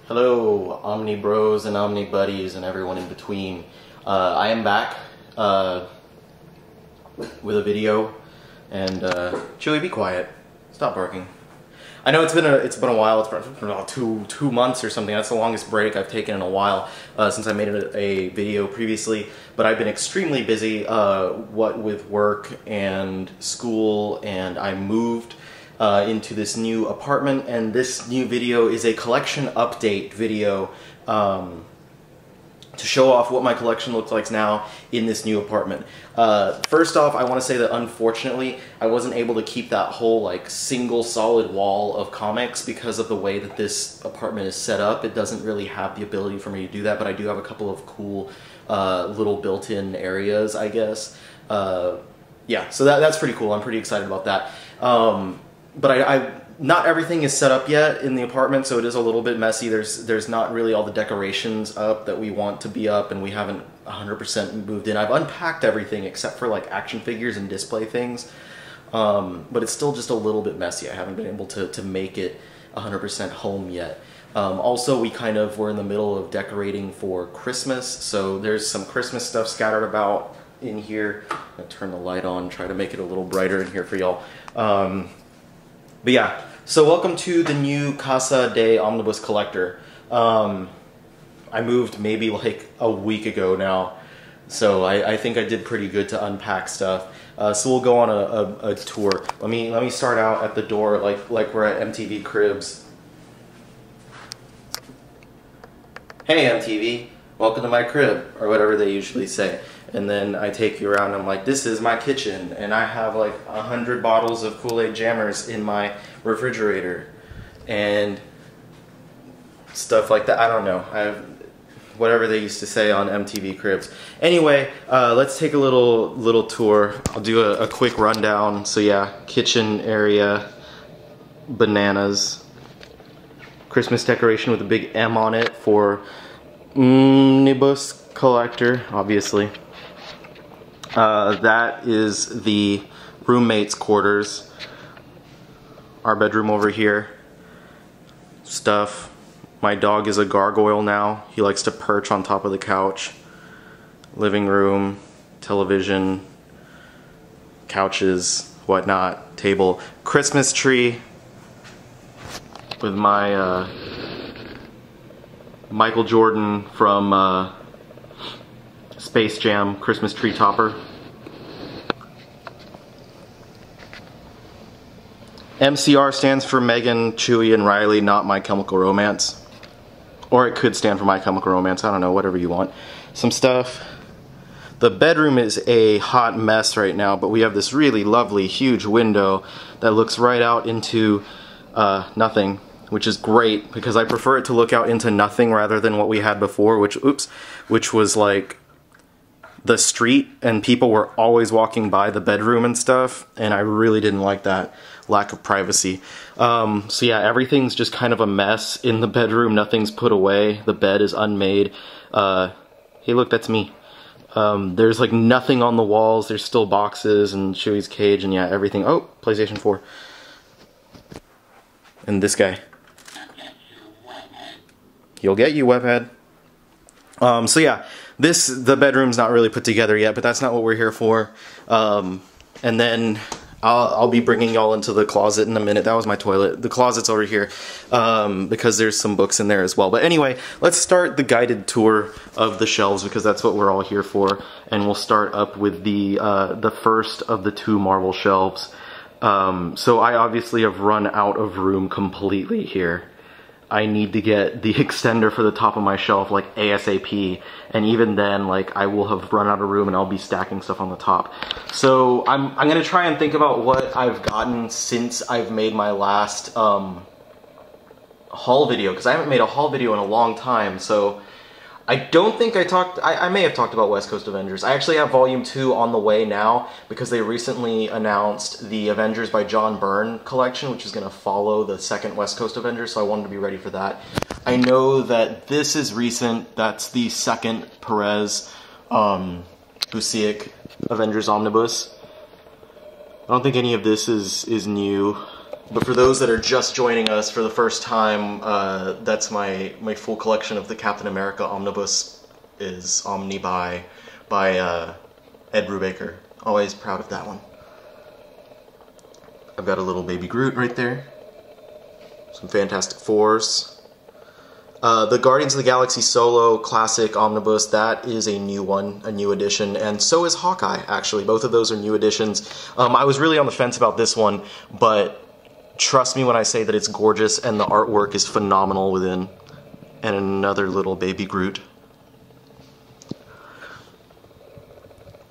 Hello, Omni Bros and Omni Buddies and everyone in between. I am back with a video, and Chewie, be quiet. Stop barking. I know it's been a while. It's been about two months or something. That's the longest break I've taken in a while since I made a video previously. But I've been extremely busy, what with work and school, and I moved into this new apartment, and this new video is a collection update video to show off what my collection looks like now in this new apartment. First off, I want to say that unfortunately I wasn't able to keep that whole like single solid wall of comics because of the way that this apartment is set up. It doesn't really have the ability for me to do that, but I do have a couple of cool little built-in areas, I guess. Yeah, so that's pretty cool. I'm pretty excited about that. But not everything is set up yet in the apartment, so it is a little bit messy. There's not really all the decorations up that we want to be up, and we haven't 100% moved in. I've unpacked everything except for like action figures and display things, but it's still just a little bit messy. I haven't been able to make it 100% home yet. Also, we're in the middle of decorating for Christmas, so there's some Christmas stuff scattered about in here. I'm gonna turn the light on, try to make it a little brighter in here for y'all. But yeah, so welcome to the new Casa de Omnibus Collector. I moved maybe like a week ago now, so I think I did pretty good to unpack stuff. So we'll go on a tour. Let me start out at the door like we're at MTV Cribs. Hey MTV, welcome to my crib, or whatever they usually say. And then I take you around and I'm like, this is my kitchen, and I have like 100 bottles of Kool-Aid Jammers in my refrigerator and stuff like that. I don't know. I have whatever they used to say on MTV Cribs. Anyway, let's take a little tour. I'll do a quick rundown. So yeah, kitchen area, bananas, Christmas decoration with a big M on it for Omnibus Collector, obviously. That is the roommate's quarters. Our bedroom over here. Stuff. My dog is a gargoyle now. He likes to perch on top of the couch. Living room, television, couches, whatnot, table. Christmas tree with my Michael Jordan from Space Jam Christmas tree topper. MCR stands for Megan, Chewie, and Riley, not My Chemical Romance. Or it could stand for My Chemical Romance, I don't know, whatever you want. Some stuff. The bedroom is a hot mess right now, but we have this really lovely, huge window that looks right out into nothing, which is great, because I prefer it to look out into nothing rather than what we had before, which was like the street, and people were always walking by the bedroom and stuff, and I really didn't like that lack of privacy. So yeah, everything's just kind of a mess in the bedroom. Nothing's put away. The bed is unmade. Hey look, that's me. There's like nothing on the walls. There's still boxes and Chewie's cage, and yeah, everything. Oh, PlayStation 4. And this guy. You'll get you, webhead. So yeah, the bedroom's not really put together yet, but that's not what we're here for. And then I'll be bringing y'all into the closet in a minute. That was my toilet. The closet's over here because there's some books in there as well. But anyway, let's start the guided tour of the shelves because that's what we're all here for. And we'll start up with the first of the two Marvel shelves. So I obviously have run out of room completely here. I need to get the extender for the top of my shelf like ASAP, and even then like I will have run out of room and I'll be stacking stuff on the top. So I'm gonna try and think about what I've gotten since I've made my last haul video, because I haven't made a haul video in a long time. So I don't think I may have talked about West Coast Avengers. I actually have Volume 2 on the way now because they recently announced the Avengers by John Byrne collection, which is going to follow the second West Coast Avengers, so I wanted to be ready for that. I know that this is recent. That's the second Perez Busiek Avengers Omnibus. I don't think any of this is new. But for those that are just joining us for the first time, that's my full collection of the Captain America Omnibus is Omni by Ed Brubaker. Always proud of that one. I've got a little baby Groot right there. Some Fantastic Fours. The Guardians of the Galaxy Solo Classic Omnibus, that is a new one, a new edition, and so is Hawkeye, actually. Both of those are new editions. I was really on the fence about this one, but trust me when I say that it's gorgeous and the artwork is phenomenal within. And another little baby Groot.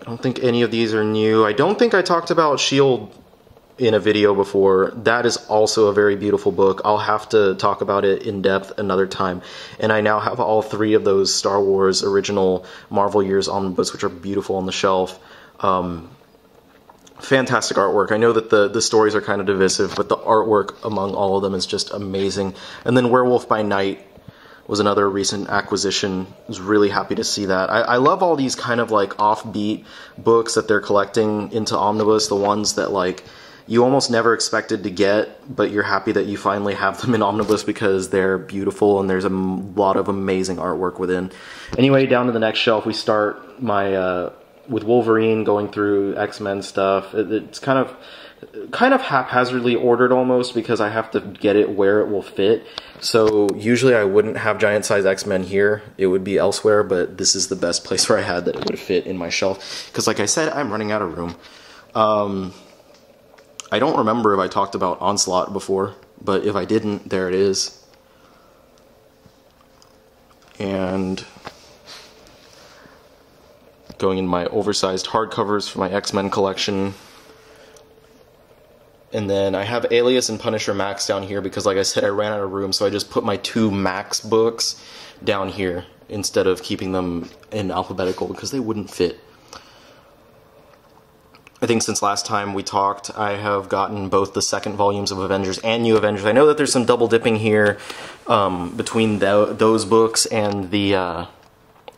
I don't think any of these are new. I don't think I talked about S.H.I.E.L.D. in a video before. That is also a very beautiful book. I'll have to talk about it in depth another time. And I now have all 3 of those Star Wars original Marvel Years Omnibus, which are beautiful on the shelf. Fantastic artwork. I know that the stories are kind of divisive, but the artwork among all of them is just amazing. And then Werewolf by Night was another recent acquisition. I was really happy to see that. I love all these kind of like offbeat books that they're collecting into Omnibus, the ones that like you almost never expected to get, but you're happy that you finally have them in Omnibus because they're beautiful and there's a lot of amazing artwork within. Anyway, down to the next shelf, we start my with Wolverine, going through X-Men stuff. It's kind of haphazardly ordered almost because I have to get it where it will fit. So usually I wouldn't have giant size X-Men here. It would be elsewhere, but this is the best place where I had that it would fit in my shelf. Because like I said, I'm running out of room. I don't remember if I talked about Onslaught before, but if I didn't, there it is. And going in my oversized hardcovers for my X-Men collection. And then I have Alias and Punisher Max down here because, like I said, I ran out of room, so I just put my 2 Max books down here instead of keeping them in alphabetical because they wouldn't fit. I think since last time we talked, I have gotten both the second volumes of Avengers and New Avengers. I know that there's some double dipping here between those books and the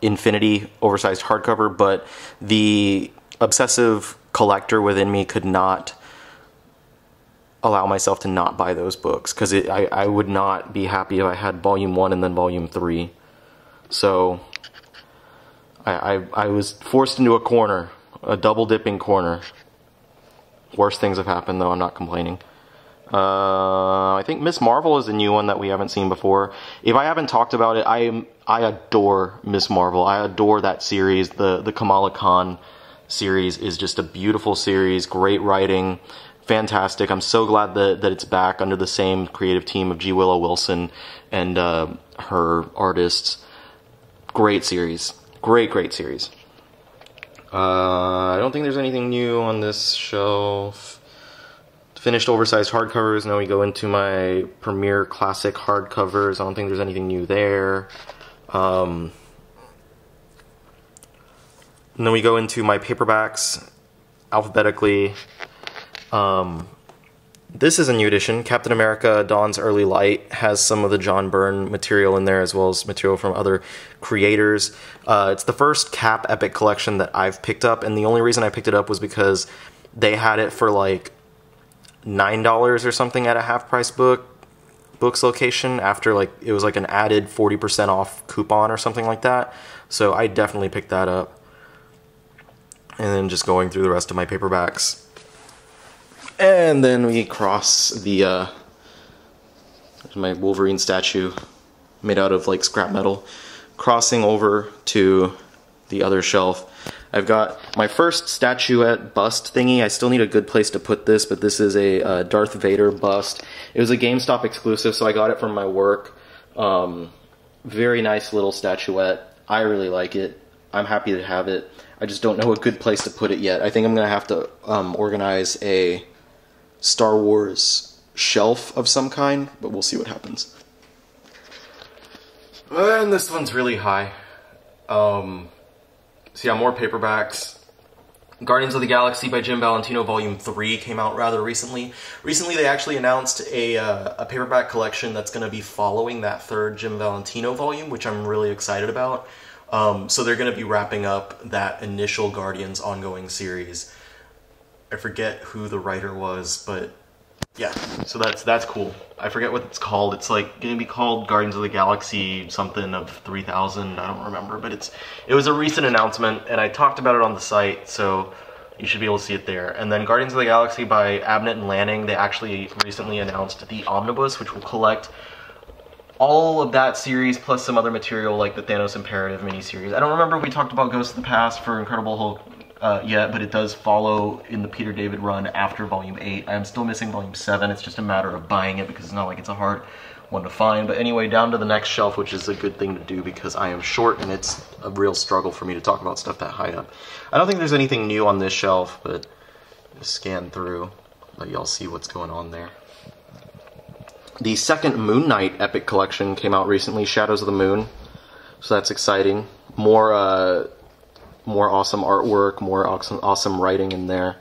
Infinity oversized hardcover, but the obsessive collector within me could not allow myself to not buy those books because I would not be happy if I had volume 1 and then volume 3. So I was forced into a corner, a double dipping corner. Worst things have happened though, I'm not complaining. I think Miss Marvel is a new one that we haven't seen before. If I haven't talked about it, I adore Miss Marvel. I adore that series. The Kamala Khan series is just a beautiful series, great writing, fantastic. I'm so glad that it's back under the same creative team of G. Willow Wilson and her artists. Great series. Great series. I don't think there's anything new on this shelf. Finished oversized hardcovers. Now we go into my Premier Classic hardcovers. I don't think there's anything new there. And then we go into my paperbacks alphabetically. This is a new edition. Captain America Dawn's Early Light has some of the John Byrne material in there as well as material from other creators. It's the first Cap Epic collection that I've picked up, and the only reason I picked it up was because they had it for like $9 or something at a half-price books location after like it was like an added 40% off coupon or something like that. So I definitely picked that up. And then just going through the rest of my paperbacks. And then we cross the my Wolverine statue made out of like scrap metal, crossing over to the other shelf. I've got my first statuette bust thingy. I still need a good place to put this, but this is a Darth Vader bust. It was a GameStop exclusive, so I got it from my work. Very nice little statuette. I really like it. I'm happy to have it. I just don't know a good place to put it yet. I think I'm going to have to organize a Star Wars shelf of some kind, but we'll see what happens. And this one's really high. So yeah, more paperbacks. Guardians of the Galaxy by Jim Valentino Volume 3 came out rather recently. Recently they actually announced a paperback collection that's going to be following that third Jim Valentino volume, which I'm really excited about. So they're going to be wrapping up that initial Guardians ongoing series. I forget who the writer was, but Yeah, so that's cool. I forget what it's called. It's like gonna be called Guardians of the Galaxy something of 3000. I don't remember, but it was a recent announcement, and I talked about it on the site, so you should be able to see it there. And then Guardians of the Galaxy by Abnett and Lanning, they actually recently announced the Omnibus, which will collect all of that series plus some other material like the Thanos Imperative miniseries. I don't remember if we talked about Ghost of the Past for Incredible Hulk yet, but it does follow in the Peter David run after Volume 8. I am still missing Volume 7. It's just a matter of buying it because it's not like it's a hard one to find. But anyway, down to the next shelf, which is a good thing to do because I am short and it's a real struggle for me to talk about stuff that high up. I don't think there's anything new on this shelf, but just scan through, let y'all see what's going on there. The second Moon Knight Epic Collection came out recently, Shadows of the Moon, so that's exciting. More awesome artwork, more awesome writing in there.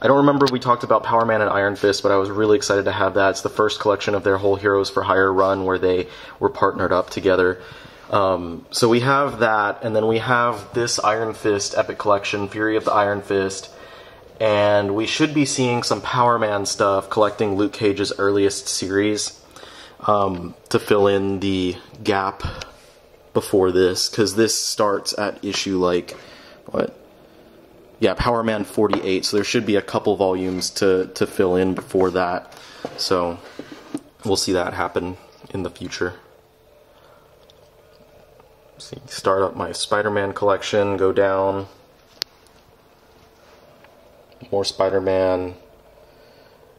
I don't remember if we talked about Power Man and Iron Fist, but I was really excited to have that. It's the first collection of their whole Heroes for Hire run where they were partnered up together. So we have that, and then we have this Iron Fist Epic Collection, Fury of the Iron Fist, and we should be seeing some Power Man stuff, collecting Luke Cage's earliest series to fill in the gap before this, because this starts at issue like, what? Yeah, Power Man 48, so there should be a couple volumes to fill in before that. So we'll see that happen in the future. See, start up my Spider-Man collection, go down. More Spider-Man.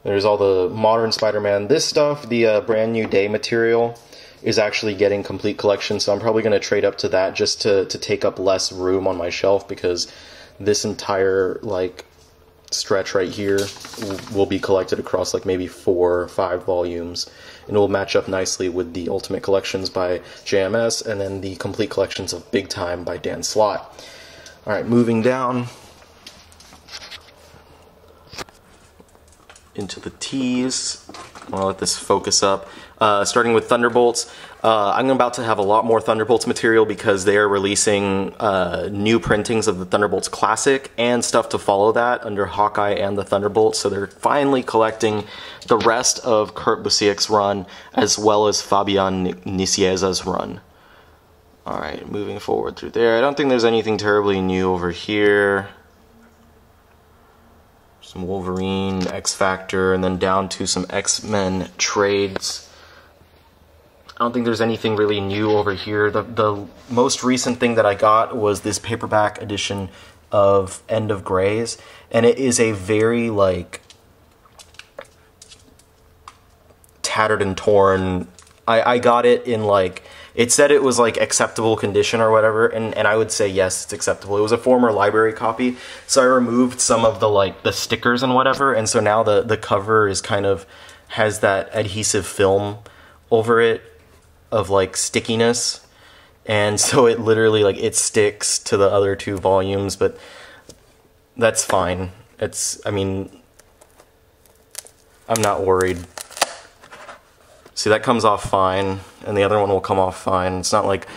There's all the modern Spider-Man. This stuff, the Brand New Day material, is actually getting complete collection, so I'm probably going to trade up to that just to take up less room on my shelf, because this entire like stretch right here will be collected across like maybe 4 or 5 volumes, and it will match up nicely with the Ultimate Collections by JMS and then the Complete Collections of Big Time by Dan Slott. Alright, moving down into the tees. I'm going to let this focus up. Starting with Thunderbolts. I'm about to have a lot more Thunderbolts material because they are releasing new printings of the Thunderbolts Classic and stuff to follow that under Hawkeye and the Thunderbolts. So they're finally collecting the rest of Kurt Busiek's run as well as Fabian Nicieza's run. Alright, moving forward through there. I don't think there's anything terribly new over here. Some Wolverine, X-Factor, and then down to some X-Men trades. I don't think there's anything really new over here. The most recent thing that I got was this paperback edition of End of Greys, and it is a very, like, tattered and torn. I got it in, like, it said it was, like, acceptable condition or whatever, and I would say, yes, it's acceptable. It was a former library copy, so I removed some of the, like, the stickers and whatever, and so now the cover is kind of, has that adhesive film over it of, like, stickiness, and so it literally, like, it sticks to the other 2 volumes, but that's fine. I mean, I'm not worried. See, that comes off fine, and the other one will come off fine. It's not like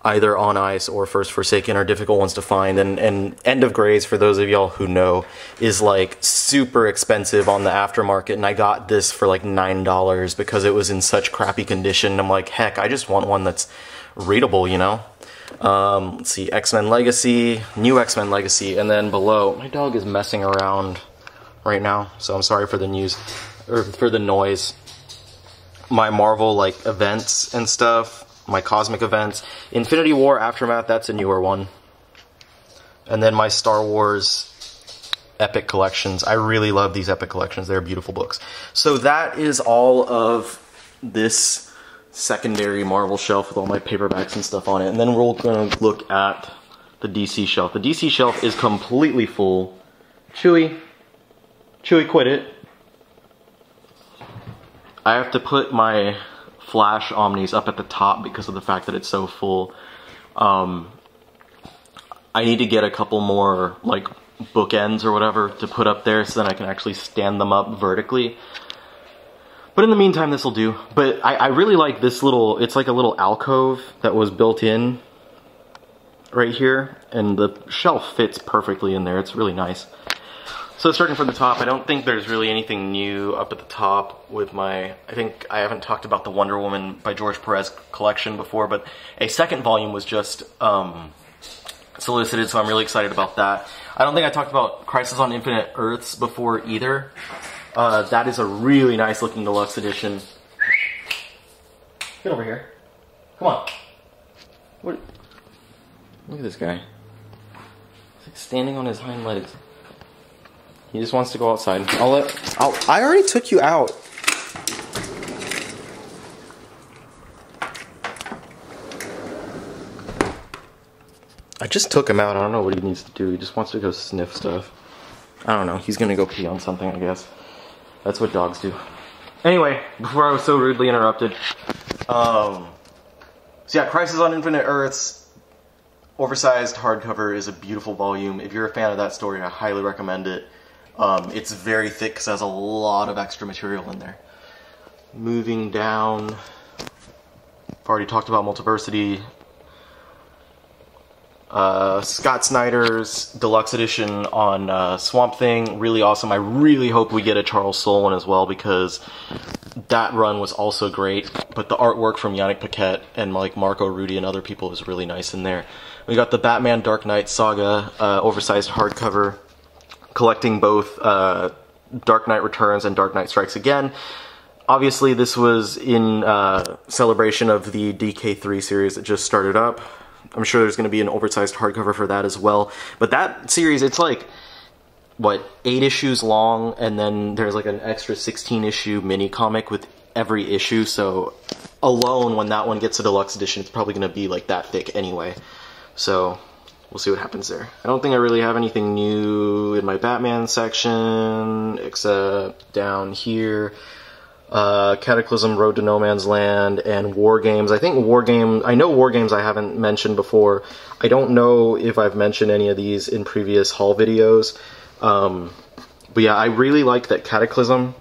either On Ice or First Forsaken are difficult ones to find, and End of Greys, for those of y'all who know, is like super expensive on the aftermarket, and I got this for like $9 because it was in such crappy condition. I'm like, heck, I just want one that's readable, you know? Let's see, X-Men Legacy, new X-Men Legacy, and then below, my dog is messing around right now, so I'm sorry for the news, or for the noise. My Marvel, like, events and stuff, my Cosmic events. Infinity War Aftermath, that's a newer one. And then my Star Wars Epic Collections. I really love these Epic Collections. They're beautiful books. So that is all of this secondary Marvel shelf with all my paperbacks and stuff on it. And then we're going to look at the DC shelf. The DC shelf is completely full. Chewy, quit it. I have to put my Flash Omnis up at the top because of the fact that it's so full. I need to get a couple more, like, bookends or whatever to put up there so then I can actually stand them up vertically. But in the meantime, this will do. But I really like this little, it's like a little alcove that was built in right here, and the shelf fits perfectly in there. It's really nice. So starting from the top, I don't think there's really anything new up at the top with my, I think I haven't talked about the Wonder Woman by George Perez collection before, but a second volume was just solicited, so I'm really excited about that. I don't think I talked about Crisis on Infinite Earths before either. That is a really nice looking deluxe edition. Get over here. Come on. What? Look at this guy. He's like standing on his hind legs. He just wants to go outside. I already took you out. I just took him out. I don't know what he needs to do. He just wants to go sniff stuff. I don't know. He's gonna go pee on something, I guess. That's what dogs do. Anyway, before I was so rudely interrupted. So yeah, Crisis on Infinite Earths. Oversized hardcover is a beautiful volume. If you're a fan of that story, I highly recommend it. It's very thick because it has a lot of extra material in there. Moving down, I've already talked about Multiversity. Scott Snyder's deluxe edition on Swamp Thing, really awesome. I really hope we get a Charles Soule one as well because that run was also great. But the artwork from Yannick Paquette and like Marco Rudy and other people was really nice in there. We got the Batman Dark Knight Saga oversized hardcover, collecting both Dark Knight Returns and Dark Knight Strikes Again. Obviously, this was in celebration of the DK3 series that just started up. I'm sure there's going to be an oversized hardcover for that as well. But that series, it's like, what, 8 issues long, and then there's like an extra 16-issue mini-comic with every issue, so alone, when that one gets a deluxe edition, it's probably going to be like that thick anyway. So, we'll see what happens there. I don't think I really have anything new in my Batman section, except down here. Cataclysm, Road to No Man's Land, and War Games. I know War Games I haven't mentioned before. I don't know if I've mentioned any of these in previous haul videos. But yeah, I really like that Cataclysm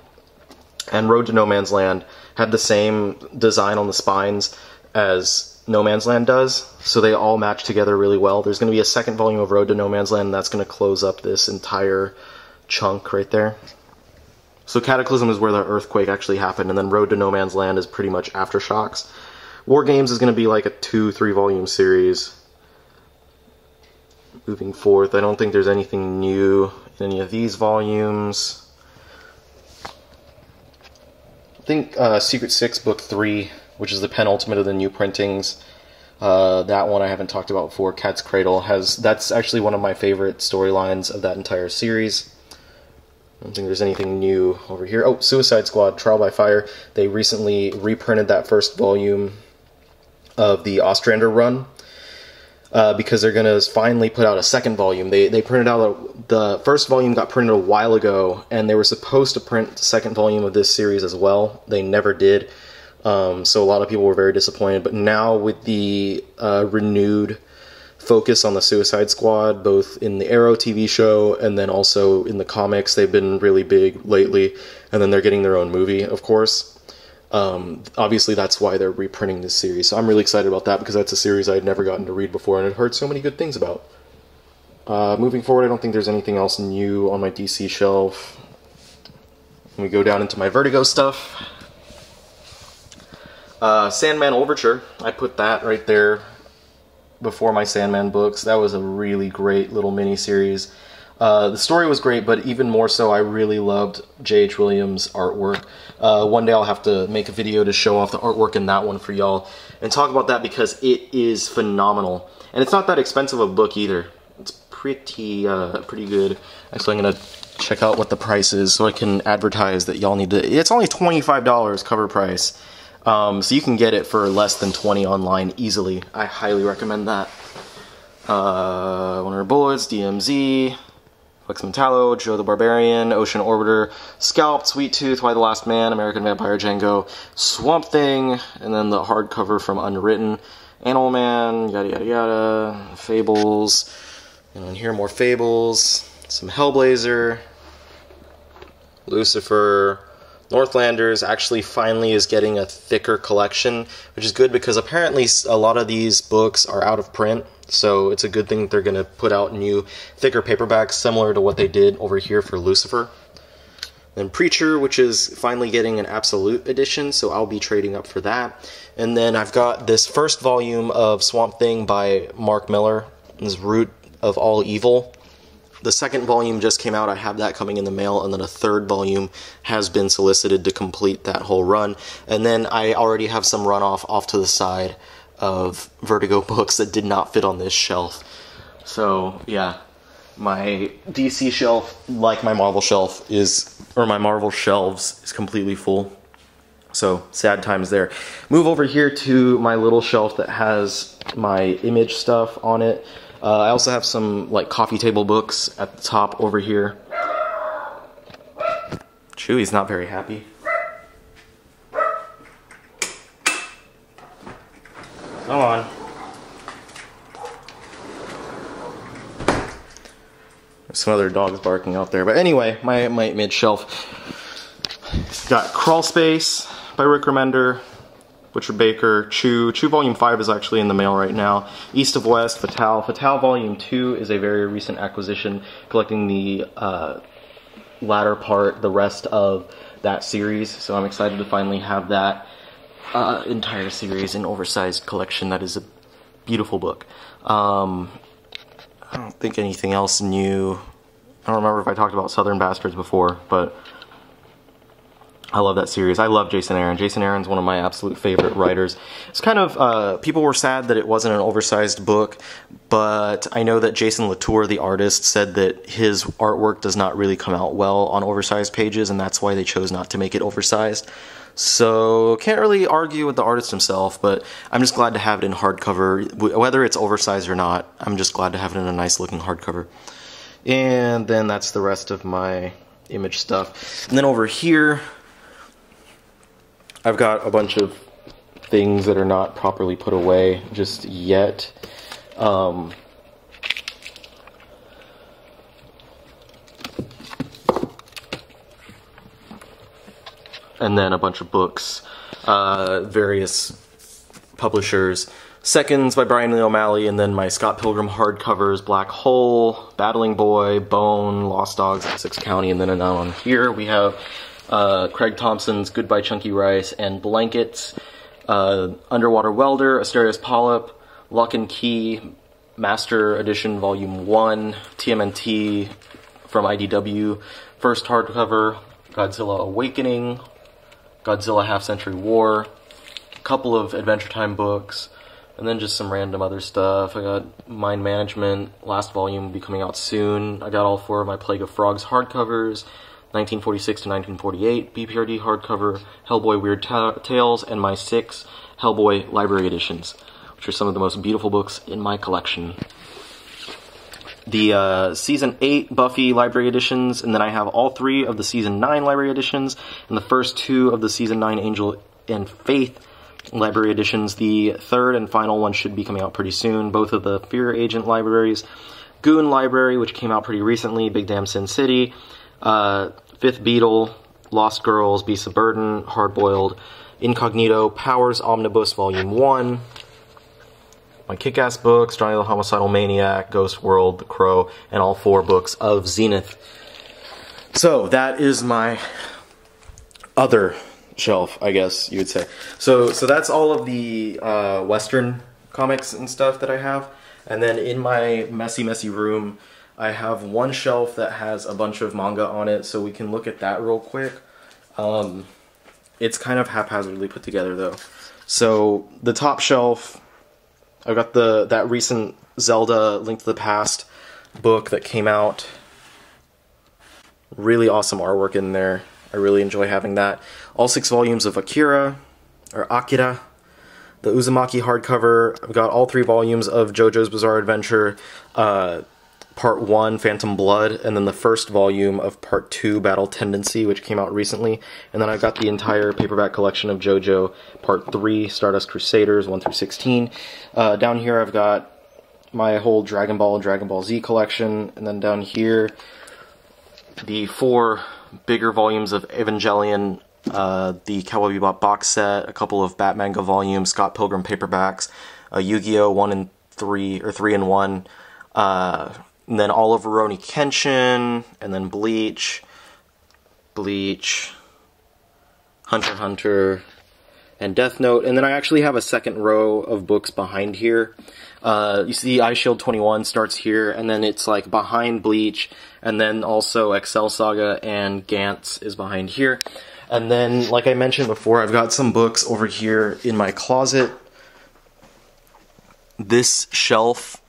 and Road to No Man's Land had the same design on the spines as No Man's Land does, so they all match together really well. There's going to be a second volume of Road to No Man's Land, and that's going to close up this entire chunk right there. So Cataclysm is where the earthquake actually happened, and then Road to No Man's Land is pretty much Aftershocks. War Games is going to be like a 2-3 volume series. Moving forth, I don't think there's anything new in any of these volumes. I think Secret Six Book 3, which is the penultimate of the new printings, that one I haven't talked about before, Cat's Cradle, that's actually one of my favorite storylines of that entire series. I don't think there's anything new over here. Oh, Suicide Squad, Trial by Fire. They recently reprinted that first volume of the Ostrander run because they're going to finally put out a second volume. They printed out, the first volume got printed a while ago, and they were supposed to print the second volume of this series as well. They never did, so a lot of people were very disappointed. But now with the renewed focus on the Suicide Squad, both in the Arrow TV show and then also in the comics, they've been really big lately, and then they're getting their own movie, of course. Obviously that's why they're reprinting this series, so I'm really excited about that because that's a series I had never gotten to read before and had heard so many good things about. Moving forward, I don't think there's anything else new on my DC shelf. When we go down into my Vertigo stuff, Sandman Overture, I put that right there before my Sandman books. That was a really great little mini-series. The story was great, but even more so, I really loved J.H. Williams' artwork. One day I'll have to make a video to show off the artwork in that one for y'all, and talk about that because it is phenomenal. And it's not that expensive a book either. It's pretty good. Actually, I'm going to check out what the price is so I can advertise that y'all need to... It's only $25 cover price. So you can get it for less than $20 online easily. I highly recommend that. Wonder Bullets, DMZ, Flex Metallo, Joe the Barbarian, Ocean Orbiter, Scalp, Sweet Tooth, Why the Last Man, American Vampire Django, Swamp Thing, and then the hardcover from Unwritten, Animal Man, yada yada yada, Fables, and then here more Fables, some Hellblazer, Lucifer, Northlanders actually finally is getting a thicker collection, which is good because apparently a lot of these books are out of print, so it's a good thing that they're going to put out new, thicker paperbacks similar to what they did over here for Lucifer. Then Preacher, which is finally getting an absolute edition, so I'll be trading up for that. And then I've got this first volume of Swamp Thing by Mark Millar, this Root of All Evil. The second volume just came out, I have that coming in the mail, and then a third volume has been solicited to complete that whole run. And then I already have some runoff off to the side of Vertigo books that did not fit on this shelf. So, yeah, my DC shelf, like my Marvel shelf, my Marvel shelves is completely full. So, sad times there. Move over here to my little shelf that has my Image stuff on it. I also have some like coffee table books at the top over here. Chewy's not very happy. Come on. There's some other dogs barking out there. But anyway, my Image shelf. Got Crawl Space by Rick Remender, Butcher Baker, Chew. Chew Volume 5 is actually in the mail right now. East of West, Fatale. Fatale Volume 2 is a very recent acquisition, collecting the latter part, the rest of that series. So I'm excited to finally have that entire series in oversized collection. That is a beautiful book. I don't think anything else new. I don't remember if I talked about Southern Bastards before, but I love that series. I love Jason Aaron. Jason Aaron's one of my absolute favorite writers. It's kind of, people were sad that it wasn't an oversized book, but I know that Jason Latour, the artist, said that his artwork does not really come out well on oversized pages, and that's why they chose not to make it oversized. So, can't really argue with the artist himself, but I'm just glad to have it in hardcover. Whether it's oversized or not, I'm just glad to have it in a nice looking hardcover. And then that's the rest of my Image stuff. And then over here, I've got a bunch of things that are not properly put away just yet. And then a bunch of books, various publishers. Seconds by Brian Lee O'Malley, and then my Scott Pilgrim hardcovers, Black Hole, Battling Boy, Bone, Lost Dogs, Essex County, and then on here we have Craig Thompson's Goodbye Chunky Rice and Blankets, Underwater Welder, Asterios Polyp, Lock and Key, Master Edition Volume 1, TMNT from IDW, first hardcover, Godzilla Awakening, Godzilla Half-Century War, a couple of Adventure Time books, and then just some random other stuff. I got Mind Management, last volume will be coming out soon. I got all 4 of my Plague of Frogs hardcovers, 1946 to 1948, BPRD hardcover, Hellboy Weird Tales, and my 6 Hellboy library editions, which are some of the most beautiful books in my collection. The Season 8 Buffy library editions, and then I have all 3 of the Season 9 library editions, and the first 2 of the Season 9 Angel and Faith library editions. The third and final one should be coming out pretty soon. Both of the Fear Agent libraries. Goon Library, which came out pretty recently, Big Damn Sin City, Fifth Beetle, Lost Girls, Beasts of Burden, Hardboiled, Incognito, Powers Omnibus Volume 1, my Kick-Ass books, Johnny the Homicidal Maniac, Ghost World, The Crow, and all 4 books of Zenith. So, that is my other shelf, I guess you would say. So that's all of the Western comics and stuff that I have. And then in my messy room, I have one shelf that has a bunch of manga on it, so we can look at that real quick. It's kind of haphazardly put together though. So the top shelf, I've got that recent Zelda Link to the Past book that came out. Really awesome artwork in there. I really enjoy having that. All 6 volumes of Akira, the Uzumaki hardcover. I've got all 3 volumes of JoJo's Bizarre Adventure, Part 1, Phantom Blood, and then the first volume of Part 2, Battle Tendency, which came out recently. And then I've got the entire paperback collection of JoJo, Part 3, Stardust Crusaders, 1 through 16. Down here I've got my whole Dragon Ball and Dragon Ball Z collection, and then down here the 4 bigger volumes of Evangelion the Cowboy Bebop box set, a couple of Batman volumes, Scott Pilgrim paperbacks, Yu-Gi-Oh! 1 and 3, or 3 and 1, and then all of Rurouni Kenshin, and then Bleach, Hunter x Hunter, and Death Note, and then I actually have a second row of books behind here. You see Eye Shield 21 starts here, and then it's like behind Bleach, and then also Excel Saga and Gantz is behind here. And then, like I mentioned before, I've got some books over here in my closet. This shelf,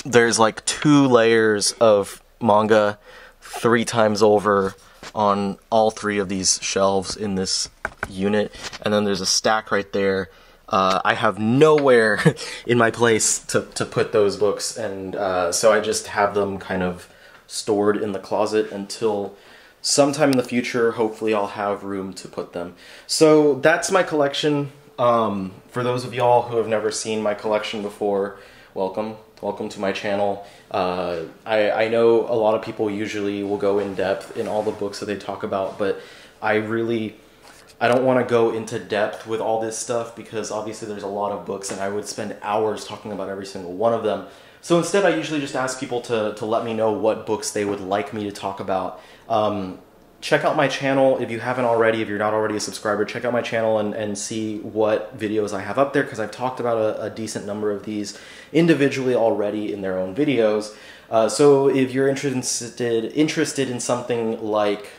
there's like 2 layers of manga 3 times over on all 3 of these shelves in this unit, and then there's a stack right there. I have nowhere in my place to put those books, and so I just have them kind of stored in the closet until sometime in the future. Hopefully I'll have room to put them. So that's my collection. For those of y'all who have never seen my collection before, welcome to my channel. I know a lot of people usually will go in depth in all the books that they talk about, but I don't want to go into depth with all this stuff because obviously there's a lot of books and I would spend hours talking about every single one of them. So instead I usually just ask people to let me know what books they would like me to talk about. Check out my channel if you haven't already. If you're not already a subscriber, check out my channel and see what videos I have up there, because I've talked about a decent number of these individually already in their own videos. So if you're interested in something like,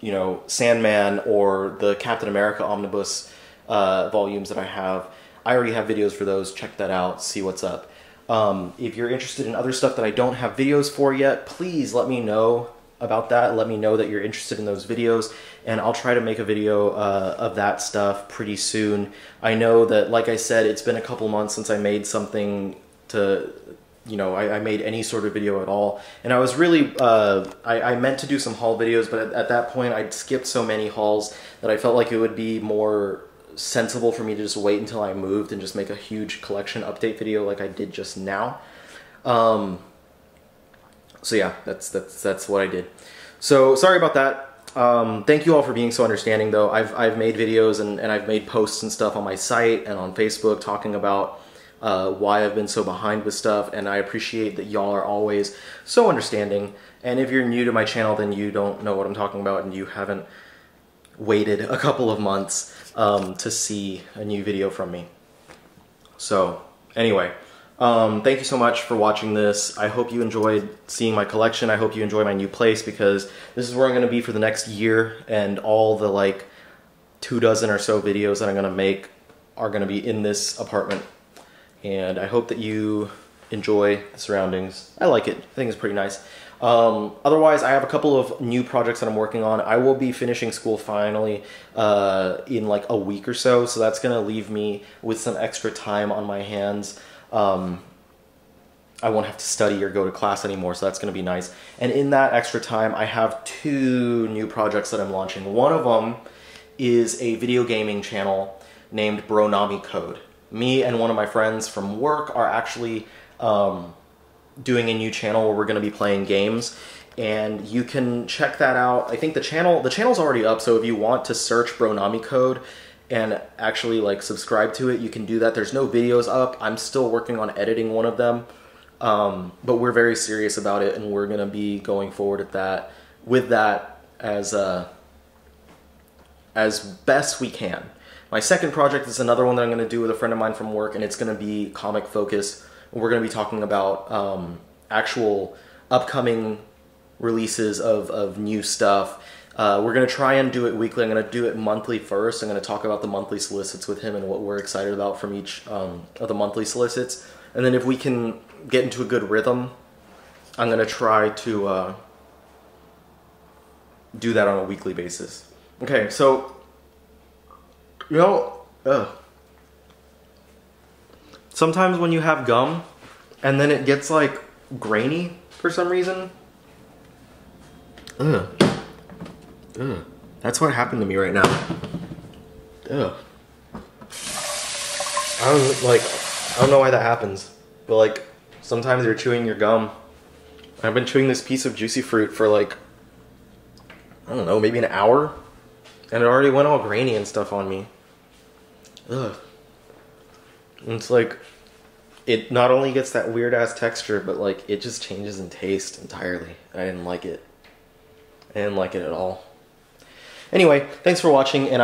you know, Sandman or the Captain America Omnibus volumes that I already have videos for those. Check that out, see what's up. If you're interested in other stuff that I don't have videos for yet, please let me know about that. Let me know that you're interested in those videos, and I'll try to make a video of that stuff pretty soon. I know that, like I said, it's been a couple months since I made something to, you know, I made any sort of video at all, and I was really, I meant to do some haul videos, but at that point I'd skipped so many hauls that I felt like it would be more sensible for me to just wait until I moved and just make a huge collection update video like I did just now. So yeah, that's what I did. So sorry about that. Thank you all for being so understanding, though. I've made videos and I've made posts and stuff on my site and on Facebook talking about why I've been so behind with stuff, and I appreciate that y'all are always so understanding. And if you're new to my channel, then you don't know what I'm talking about and you haven't waited a couple of months to see a new video from me. So anyway, thank you so much for watching this. I hope you enjoyed seeing my collection. I hope you enjoy my new place, because this is where I'm going to be for the next year, and all the like 24 or so videos that I'm going to make are going to be in this apartment. And I hope that you enjoy the surroundings. I like it. I think it's pretty nice. Otherwise, I have a couple of new projects that I'm working on. I will be finishing school finally in like a week or so, so that's going to leave me with some extra time on my hands. I won't have to study or go to class anymore, so that's going to be nice. And in that extra time, I have 2 new projects that I'm launching. One of them is a video gaming channel named Bronami Code. Me and one of my friends from work are actually doing a new channel where we're going to be playing games, and you can check that out. I think the channel's already up, so if you want to search Bronami Code and actually like subscribe to it, you can do that. There's no videos up. I'm still working on editing one of them, but we're very serious about it, and we're going to be going forward with that as best we can. My second project is another one that I'm going to do with a friend of mine from work, and it's going to be comic focused. We're going to be talking about actual upcoming releases of new stuff. We're going to try and do it weekly. I'm going to do it monthly first. I'm going to talk about the monthly solicits with him and what we're excited about from each of the monthly solicits. And then if we can get into a good rhythm, I'm going to try to do that on a weekly basis. Okay, so, you know, sometimes when you have gum and then it gets like grainy for some reason, that's what happened to me right now. I don't know why that happens, but like sometimes you're chewing your gum. I've been chewing this piece of juicy fruit for like I don't know, maybe an hour, and it already went all grainy and stuff on me. Ugh. And it's like, it not only gets that weird ass texture, but like it just changes in taste entirely. I didn't like it. I didn't like it at all. Anyway, thanks for watching, and